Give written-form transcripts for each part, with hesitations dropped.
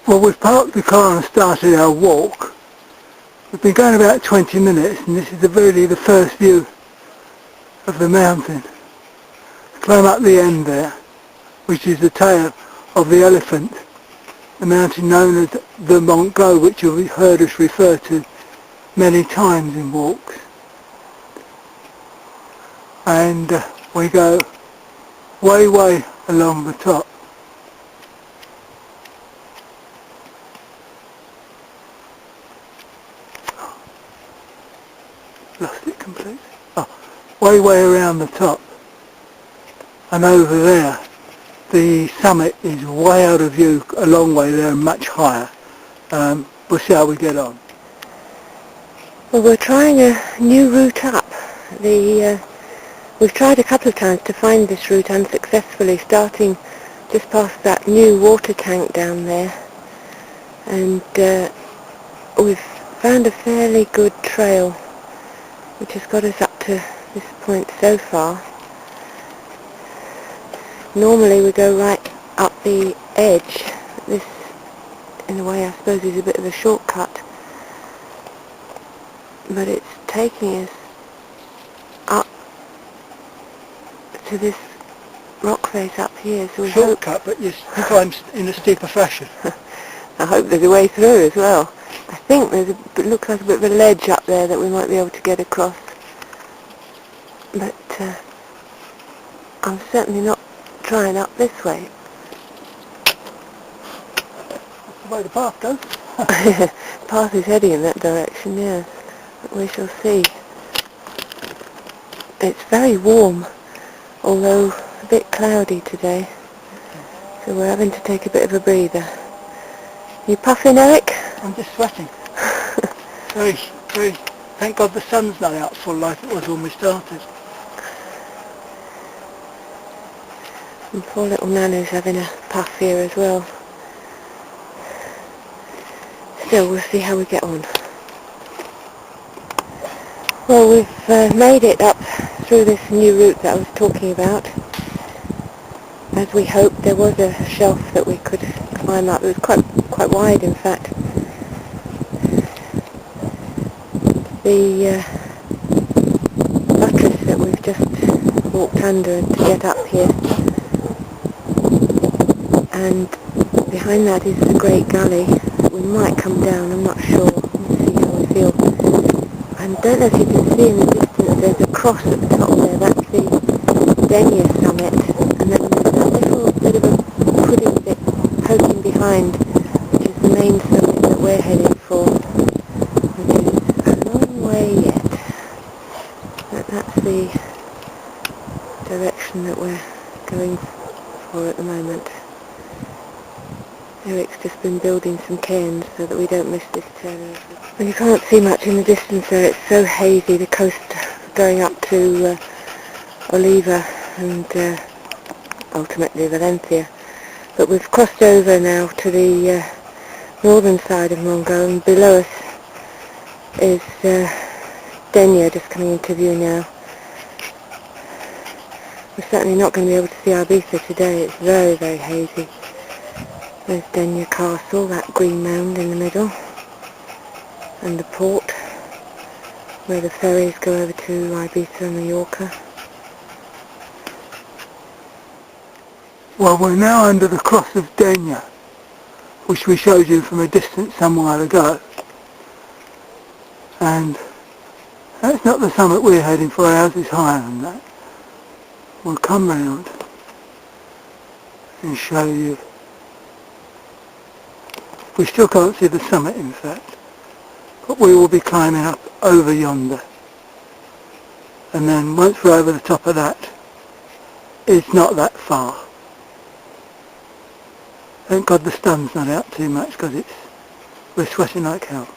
Well, we've parked the car and started our walk. We've been going about 20 minutes, and this is really the first view of the mountain. Climb up the end there, which is the tail of the elephant, the mountain known as the Montgo, which you've heard us refer to many times in walks. And we go way along the top. Lost it completely. Oh, way around the top. And over there, the summit is way out of view, a long way there, much higher. We'll see how we get on. Well, we're trying a new route up. We've tried a couple of times to find this route unsuccessfully, starting just past that new water tank down there. And we've found a fairly good trail, which has got us up to this point so far. Normally we go right up the edge. This, in a way, I suppose is a bit of a shortcut, but it's taking us up to this rock face up here. So we shortcut, but you climb in a steeper fashion. I hope there's a way through as well. I think it looks like a bit of a ledge up there that we might be able to get across. But I'm certainly not trying up this way. That's the way the path goes. The path is heading in that direction, yes. But we shall see. It's very warm, although a bit cloudy today. So we're having to take a bit of a breather. You puffing, Eric? I'm just sweating. very. Thank God the sun's not out full like it was when we started. And poor little Nanu's having a puff here as well. Still, we'll see how we get on. Well, we've made it up through this new route that I was talking about. As we hoped, there was a shelf that we could climb up. It was quite wide, in fact. The buttress that we've just walked under to get up here, and behind that is the Great Gully. We might come down, I'm not sure. We'll see how we feel. And don't know if you can see in the distance, there's a cross at the top there. That's the Denia summit, and then there's that little bit of a pudding bit poking behind, which is the main summit that we're heading for, which is a long way yet. But that's the direction that we're going for at the moment. Eric's just been building some cairns so that we don't miss this turn. And you can't see much in the distance there, it's so hazy, the coast going up to Oliva and ultimately Valencia. But we've crossed over now to the northern side of Montgo, and below us is Denia just coming into view now. We're certainly not going to be able to see Ibiza today, it's very hazy. There's Denia Castle, that green mound in the middle, and the port where the ferries go over to Ibiza and Mallorca. Well, we're now under the cross of Denia, which we showed you from a distance some while ago. And that's not the summit we're heading for, ours is higher than that. We'll come round and show you. We still can't see the summit, in fact, but we will be climbing up over yonder. And then once we're over the top of that, it's not that far. Thank God the sun's not out too much, because we're sweating like hell.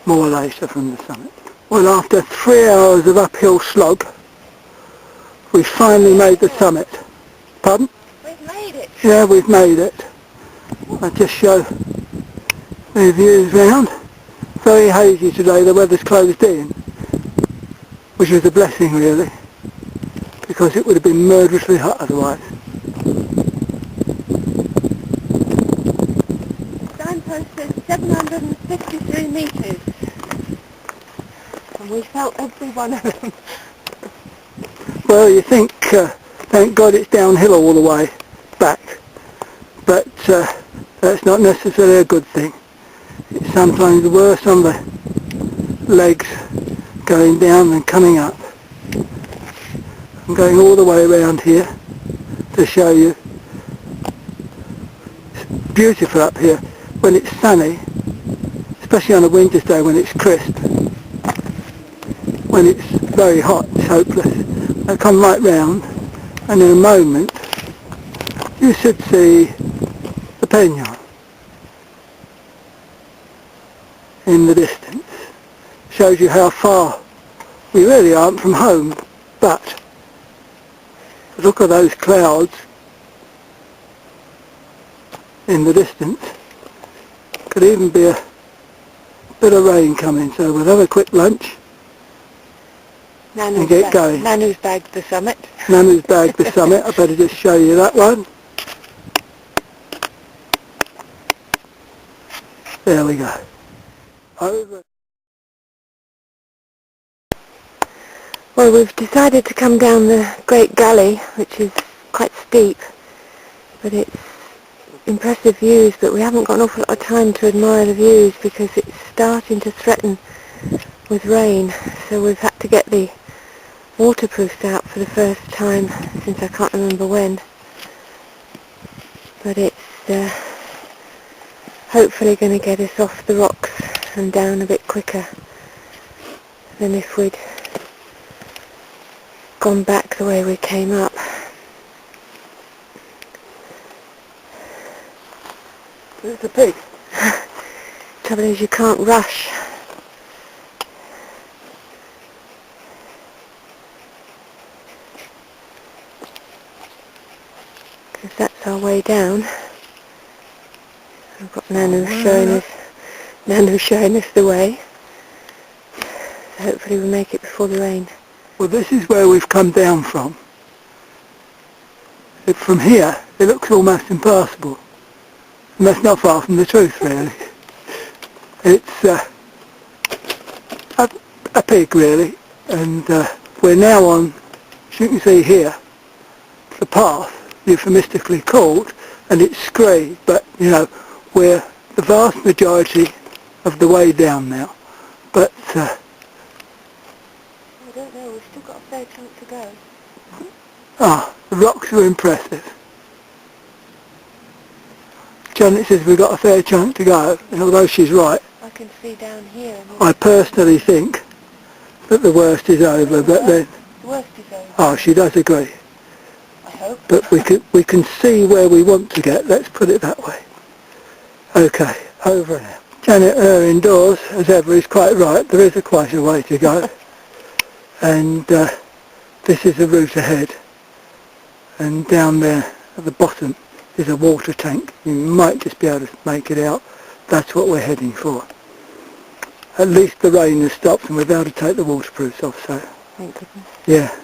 More later from the summit. Well, after 3 hours of uphill slog, we finally made the summit. Pardon? We've made it! Yeah, we've made it. I'll just show the views round. Very hazy today, the weather's closed in, which was a blessing really, because it would have been murderously hot otherwise. felt every one of them. Well, you think, thank God it's downhill all the way back, but that's not necessarily a good thing. It's sometimes worse on the legs going down than coming up. I'm going all the way around here to show you. It's beautiful up here when it's sunny, especially on a winter's day when it's crisp. When it's very hot, it's hopeless. I come right round, and in a moment you should see the Peñon in the distance. Shows you how far we really aren't from home, but look at those clouds in the distance. Could even be a bit of rain coming, so we'll have a quick lunch and get going. Nanu's bagged the summit. Nanu's bagged the summit. I better just show you that one. There we go. Over. Well, we've decided to come down the Great Gully, which is quite steep, but it's impressive views, but we haven't got an awful lot of time to admire the views because it's starting to threaten with rain, so we've had to get the waterproofs out for the first time since I can't remember when. But it's hopefully going to get us off the rocks and down a bit quicker than if we'd gone back the way we came up. There's a pig. Trouble is you can't rush. Because that's our way down. We've got Nanu showing us the way. So hopefully we'll make it before the rain. Well, this is where we've come down from. From here, it looks almost impassable. And that's not far from the truth, really. It's a pig, really. And we're now on, as you can see here, the path, euphemistically called, and it's scree, but, you know, we're the vast majority of the way down now. But I don't know, we've still got a fair chunk to go. the rocks are impressive. Janet says we've got a fair chunk to go, and although she's right, I can see down here. I personally think that the worst is over, but then... The worst is over. Oh, she does agree. I hope. But we can see where we want to get, let's put it that way. Okay, over and out. Janet, indoors, as ever, is quite right. There is quite a way to go. And this is the route ahead. And down there at the bottom is a water tank. You might just be able to make it out. That's what we're heading for. At least the rain has stopped and we're able to take the waterproofs off, so... Thank goodness. Yeah.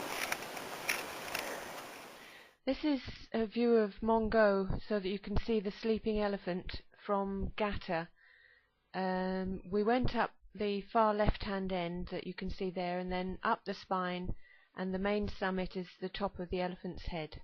This is a view of Montgo so that you can see the sleeping elephant from Gatta. We went up the far left-hand end that you can see there and then up the spine, and the main summit is the top of the elephant's head.